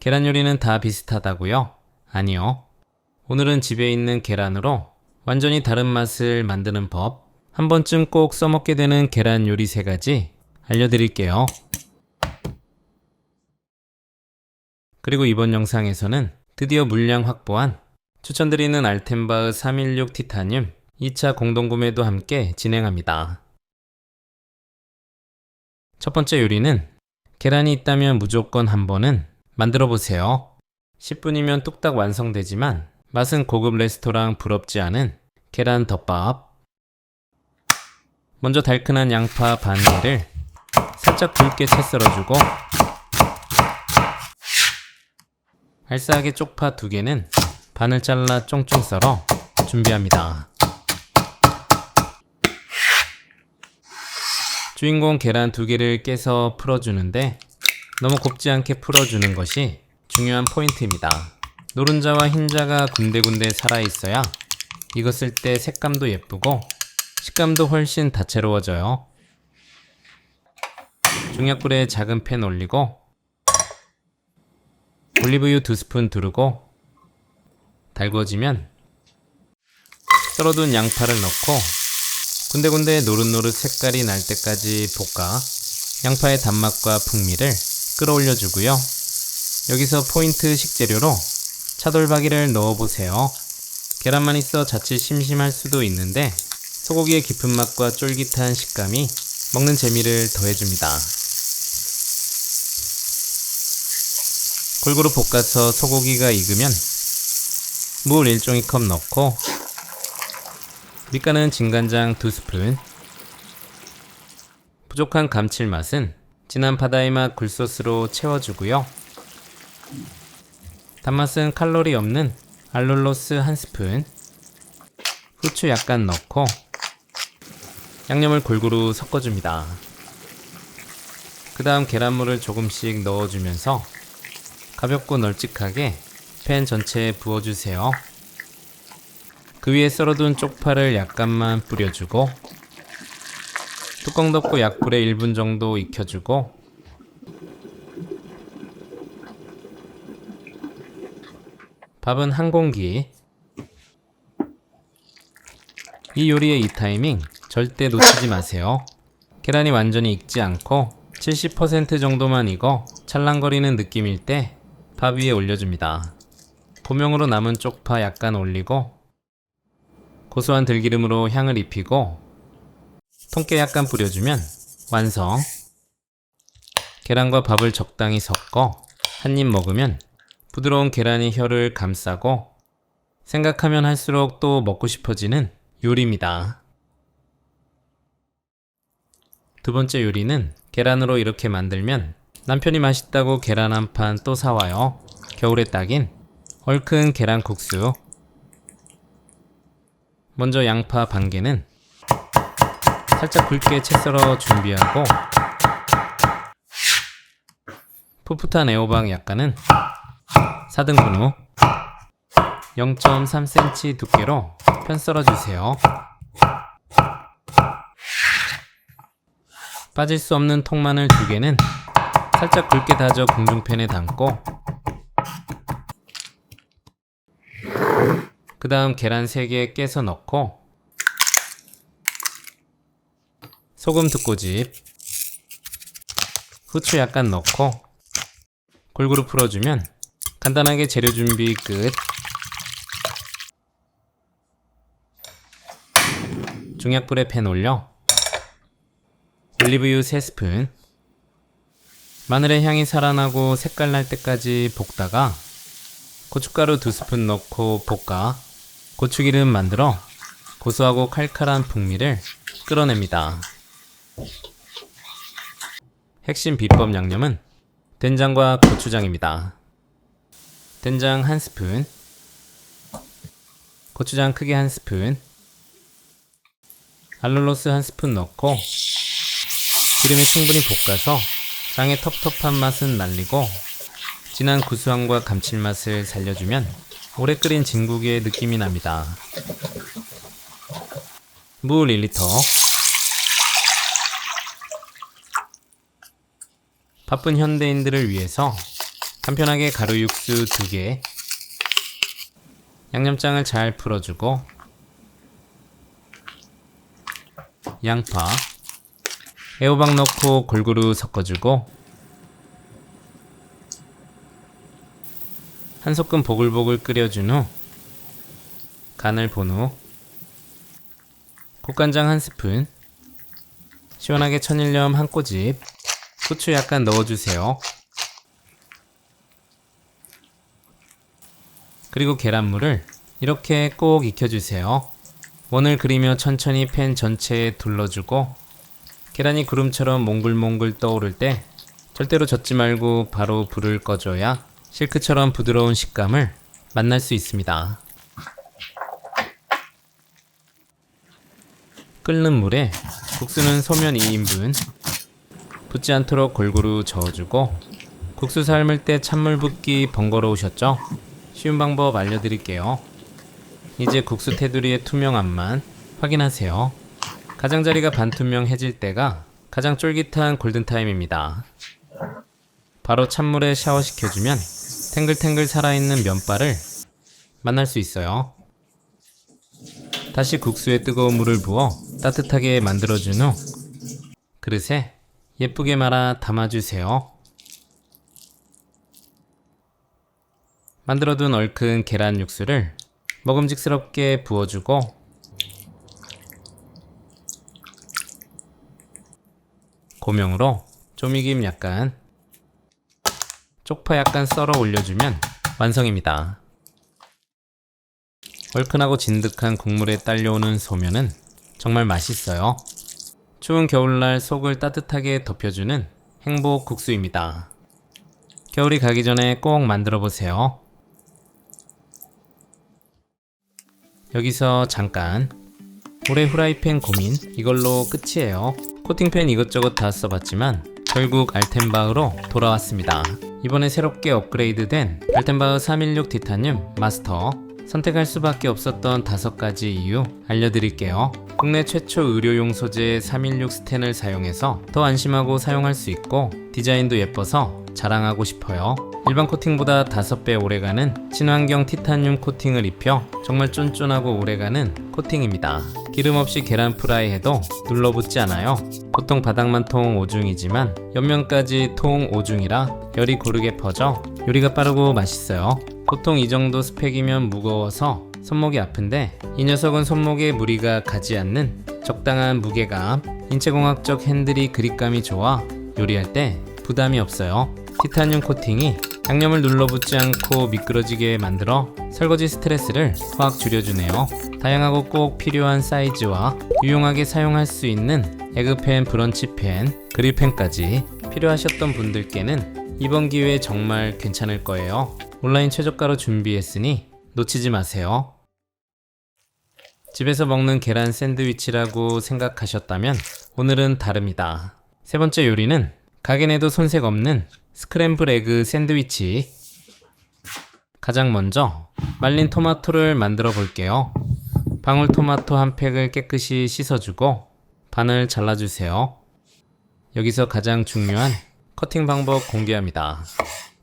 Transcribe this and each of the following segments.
계란 요리는 다 비슷하다고요? 아니요. 오늘은 집에 있는 계란으로 완전히 다른 맛을 만드는 법, 한 번쯤 꼭 써먹게 되는 계란 요리 3가지 알려드릴게요. 그리고 이번 영상에서는 드디어 물량 확보한 추천드리는 알텐바흐 316 티타늄 2차 공동구매도 함께 진행합니다. 첫 번째 요리는 계란이 있다면 무조건 한 번은 만들어 보세요. 10분이면 뚝딱 완성되지만 맛은 고급 레스토랑 부럽지 않은 계란 덮밥. 먼저 달큰한 양파 반 개를 살짝 굵게 채 썰어주고 알싸하게 쪽파 2개는 반을 잘라 쫑쫑 썰어 준비합니다. 주인공 계란 2개를 깨서 풀어주는데 너무 곱지 않게 풀어주는 것이 중요한 포인트입니다. 노른자와 흰자가 군데군데 살아있어야 익었을 때 색감도 예쁘고 식감도 훨씬 다채로워져요. 중약불에 작은 팬 올리고 올리브유 2스푼 두르고 달구어지면 썰어둔 양파를 넣고 군데군데 노릇노릇 색깔이 날 때까지 볶아 양파의 단맛과 풍미를 끌어올려 주고요. 여기서 포인트 식재료로 차돌박이를 넣어보세요. 계란만 있어 자칫 심심할 수도 있는데 소고기의 깊은 맛과 쫄깃한 식감이 먹는 재미를 더해줍니다. 골고루 볶아서 소고기가 익으면 물 1종이컵 넣고 밑간은 진간장 2스푼, 부족한 감칠맛은 진한 바다의 맛 굴소스로 채워주고요. 단맛은 칼로리 없는 알룰로스 1스푼, 후추 약간 넣고 양념을 골고루 섞어줍니다. 그 다음 계란물을 조금씩 넣어주면서 가볍고 널찍하게 팬 전체에 부어주세요. 그 위에 썰어둔 쪽파를 약간만 뿌려주고 뚜껑 덮고 약불에 1분 정도 익혀주고 밥은 한 공기. 이 요리의 이 타이밍 절대 놓치지 마세요. 계란이 완전히 익지 않고 70% 정도만 익어 찰랑거리는 느낌일 때 밥 위에 올려줍니다. 고명으로 남은 쪽파 약간 올리고 고소한 들기름으로 향을 입히고 통깨 약간 뿌려주면 완성. 계란과 밥을 적당히 섞어 한 입 먹으면 부드러운 계란이 혀를 감싸고 생각하면 할수록 또 먹고 싶어지는 요리입니다. 두 번째 요리는 계란으로 이렇게 만들면 남편이 맛있다고 계란 한 판 또 사와요. 겨울에 딱인 얼큰 계란국수. 먼저 양파 반 개는 살짝 굵게 채 썰어 준비하고 풋풋한 애호박 약간은 4등분 후 0.3cm 두께로 편 썰어주세요. 빠질 수 없는 통마늘 2개는 살짝 굵게 다져 궁중팬에 담고 그 다음 계란 3개 깨서 넣고 소금 2꼬집, 후추 약간 넣고 골고루 풀어주면 간단하게 재료 준비 끝. 중약불에 팬 올려 올리브유 3스푼, 마늘의 향이 살아나고 색깔 날 때까지 볶다가 고춧가루 2스푼 넣고 볶아 고추기름 만들어 고소하고 칼칼한 풍미를 끌어냅니다. 핵심 비법 양념은 된장과 고추장입니다. 된장 1스푼, 고추장 크게 1스푼, 알룰로스 1스푼 넣고 기름에 충분히 볶아서 장의 텁텁한 맛은 날리고 진한 구수함과 감칠맛을 살려주면 오래 끓인 진국의 느낌이 납니다. 물 1리터, 바쁜 현대인들을 위해서 간편하게 가루 육수 2개, 양념장을 잘 풀어주고 양파, 애호박 넣고 골고루 섞어주고 한 소끔 보글보글 끓여준 후 간을 본 후 국간장 1스푼, 시원하게 천일염 1꼬집, 후추 약간 넣어주세요. 그리고 계란물을 이렇게 꼭 익혀주세요. 원을 그리며 천천히 팬 전체에 둘러주고 계란이 구름처럼 몽글몽글 떠오를 때 절대로 젓지 말고 바로 불을 꺼줘야 실크처럼 부드러운 식감을 만날 수 있습니다. 끓는 물에 국수는 소면 2인분, 붙지 않도록 골고루 저어주고 국수 삶을 때 찬물 붓기 번거로우셨죠? 쉬운 방법 알려드릴게요. 이제 국수 테두리의 투명함만 확인하세요. 가장자리가 반투명해질 때가 가장 쫄깃한 골든타임입니다. 바로 찬물에 샤워시켜주면 탱글탱글 살아있는 면발을 만날 수 있어요. 다시 국수에 뜨거운 물을 부어 따뜻하게 만들어준 후 그릇에 예쁘게 말아 담아주세요. 만들어둔 얼큰 계란 육수를 먹음직스럽게 부어주고 고명으로 조미김 약간, 쪽파 약간 썰어 올려주면 완성입니다. 얼큰하고 진득한 국물에 딸려오는 소면은 정말 맛있어요. 추운 겨울날 속을 따뜻하게 덮여주는 행복 국수입니다. 겨울이 가기 전에 꼭 만들어 보세요. 여기서 잠깐, 올해 후라이팬 고민 이걸로 끝이에요. 코팅팬 이것저것 다 써봤지만 결국 알텐바흐로 돌아왔습니다. 이번에 새롭게 업그레이드된 알텐바흐 316 티타늄 마스터, 선택할 수밖에 없었던 5가지 이유 알려드릴게요. 국내 최초 의료용 소재의 316 스텐을 사용해서 더 안심하고 사용할 수 있고 디자인도 예뻐서 자랑하고 싶어요. 일반 코팅보다 5배 오래가는 친환경 티타늄 코팅을 입혀 정말 쫀쫀하고 오래가는 코팅입니다. 기름 없이 계란 프라이 해도 눌러붙지 않아요. 보통 바닥만 통 오중이지만 옆면까지 통 오중이라 열이 고르게 퍼져 요리가 빠르고 맛있어요. 보통 이 정도 스펙이면 무거워서 손목이 아픈데 이 녀석은 손목에 무리가 가지 않는 적당한 무게감, 인체공학적 핸들이 그립감이 좋아 요리할 때 부담이 없어요. 티타늄 코팅이 양념을 눌러붙지 않고 미끄러지게 만들어 설거지 스트레스를 확 줄여주네요. 다양하고 꼭 필요한 사이즈와 유용하게 사용할 수 있는 에그팬, 브런치팬, 그릴팬까지 필요하셨던 분들께는 이번 기회에 정말 괜찮을 거예요. 온라인 최저가로 준비했으니 놓치지 마세요. 집에서 먹는 계란 샌드위치라고 생각하셨다면 오늘은 다릅니다. 세 번째 요리는 가게 내도 손색 없는 스크램블 에그 샌드위치. 가장 먼저 말린 토마토를 만들어 볼게요. 방울토마토 한 팩을 깨끗이 씻어주고 반을 잘라주세요. 여기서 가장 중요한 커팅 방법 공개합니다.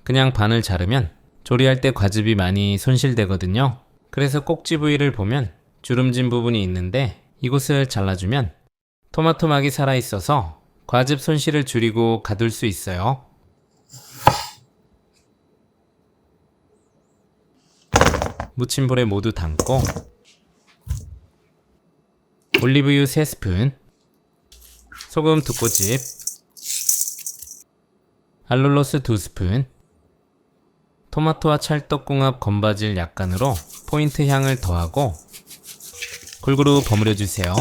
그냥 반을 자르면 조리할 때 과즙이 많이 손실되거든요. 그래서 꼭지 부위를 보면 주름진 부분이 있는데 이곳을 잘라주면 토마토 막이 살아있어서 과즙 손실을 줄이고 가둘 수 있어요. 무침볼에 모두 담고 올리브유 3스푼, 소금 2꼬집, 알룰로스 2스푼, 토마토와 찰떡궁합 건바질 약간으로 포인트 향을 더하고 골고루 버무려 주세요.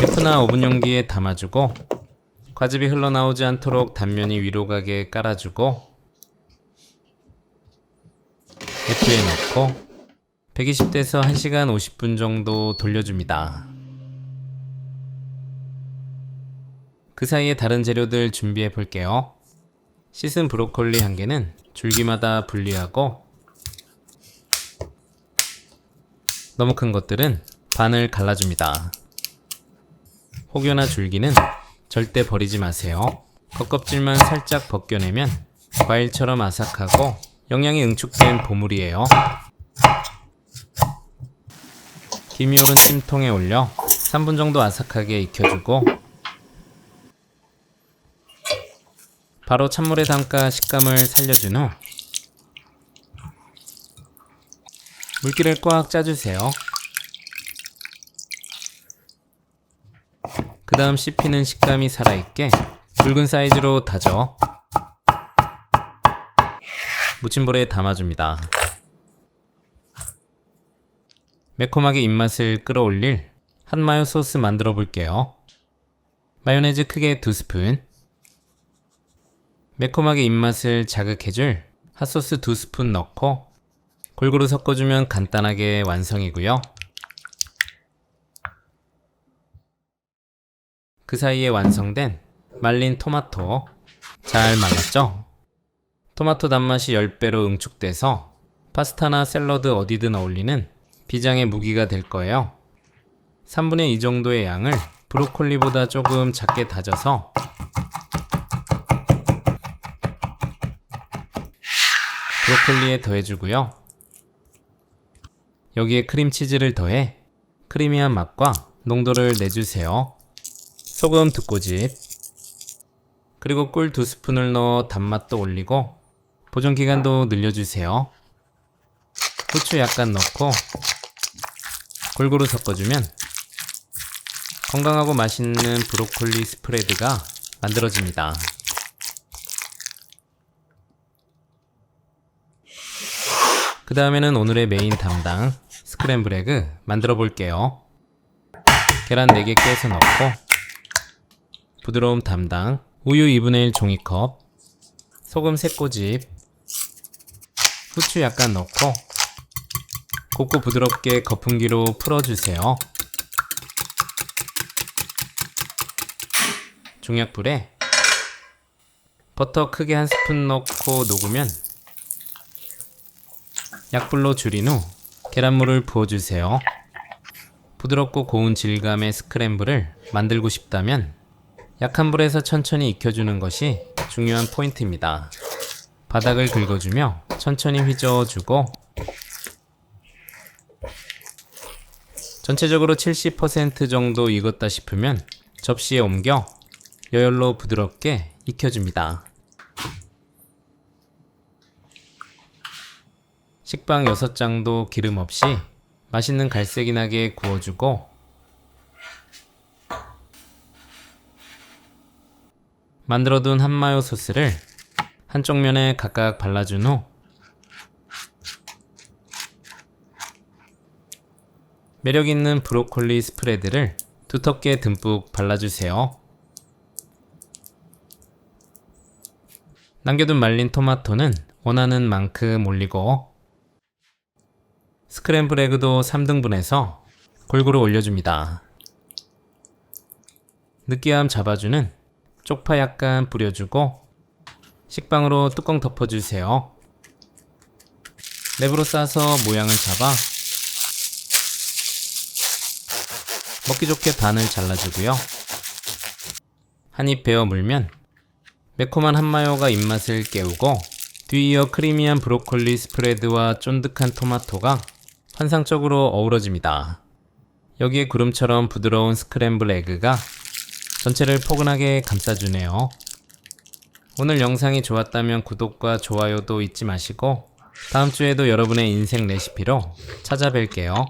래프나 오븐 용기에 담아주고 과즙이 흘러나오지 않도록 단면이 위로 가게 깔아주고 F에 넣고 120도에서 1시간 50분 정도 돌려줍니다. 그 사이에 다른 재료들 준비해 볼게요. 씻은 브로콜리 1개는 줄기마다 분리하고 너무 큰 것들은 반을 갈라줍니다. 혹여나 줄기는 절대 버리지 마세요. 겉껍질만 살짝 벗겨내면 과일처럼 아삭하고 영양이 응축된 보물이에요. 김이올은 찜통에 올려 3분 정도 아삭하게 익혀주고 바로 찬물에 담가 식감을 살려준 후 물기를 꽉 짜주세요. 그 다음 씹히는 식감이 살아있게 굵은 사이즈로 다져 무침볼에 담아줍니다. 매콤하게 입맛을 끌어올릴 핫마요 소스 만들어 볼게요. 마요네즈 크게 2스푼, 매콤하게 입맛을 자극해줄 핫소스 2스푼 넣고 골고루 섞어주면 간단하게 완성이고요. 그 사이에 완성된 말린 토마토, 잘 말랐죠? 토마토 단맛이 10배로 응축돼서 파스타나 샐러드 어디든 어울리는 비장의 무기가 될 거예요. 3분의 2 정도의 양을 브로콜리보다 조금 작게 다져서 브로콜리에 더해주고요. 여기에 크림치즈를 더해 크리미한 맛과 농도를 내주세요. 소금 2꼬집, 그리고 꿀 2스푼을 넣어 단맛도 올리고 보존기간도 늘려주세요. 후추 약간 넣고 골고루 섞어주면 건강하고 맛있는 브로콜리 스프레드가 만들어집니다. 그 다음에는 오늘의 메인 담당 스크램블 에그 만들어 볼게요. 계란 4개 깨서 넣고 부드러움 담당 우유 2분의 1 종이컵, 소금 3꼬집, 후추 약간 넣고 곱고 부드럽게 거품기로 풀어주세요. 중약불에 버터 크게 1스푼 넣고 녹으면 약불로 줄인 후 계란물을 부어주세요. 부드럽고 고운 질감의 스크램블을 만들고 싶다면 약한 불에서 천천히 익혀주는 것이 중요한 포인트입니다. 바닥을 긁어주며 천천히 휘저어주고 전체적으로 70% 정도 익었다 싶으면 접시에 옮겨 여열로 부드럽게 익혀줍니다. 식빵 6장도 기름 없이 맛있는 갈색이 나게 구워주고 만들어둔 핫마요 소스를 한쪽 면에 각각 발라준 후 매력있는 브로콜리 스프레드를 두텁게 듬뿍 발라주세요. 남겨둔 말린 토마토는 원하는 만큼 올리고 스크램블 에그도 3등분해서 골고루 올려줍니다. 느끼함 잡아주는 쪽파 약간 뿌려주고 식빵으로 뚜껑 덮어주세요. 랩으로 싸서 모양을 잡아 먹기 좋게 반을 잘라주고요. 한입 베어 물면 매콤한 핫마요가 입맛을 깨우고 뒤이어 크리미한 브로콜리 스프레드와 쫀득한 토마토가 환상적으로 어우러집니다. 여기에 구름처럼 부드러운 스크램블 에그가 전체를 포근하게 감싸주네요. 오늘 영상이 좋았다면 구독과 좋아요도 잊지 마시고 다음 주에도 여러분의 인생 레시피로 찾아뵐게요.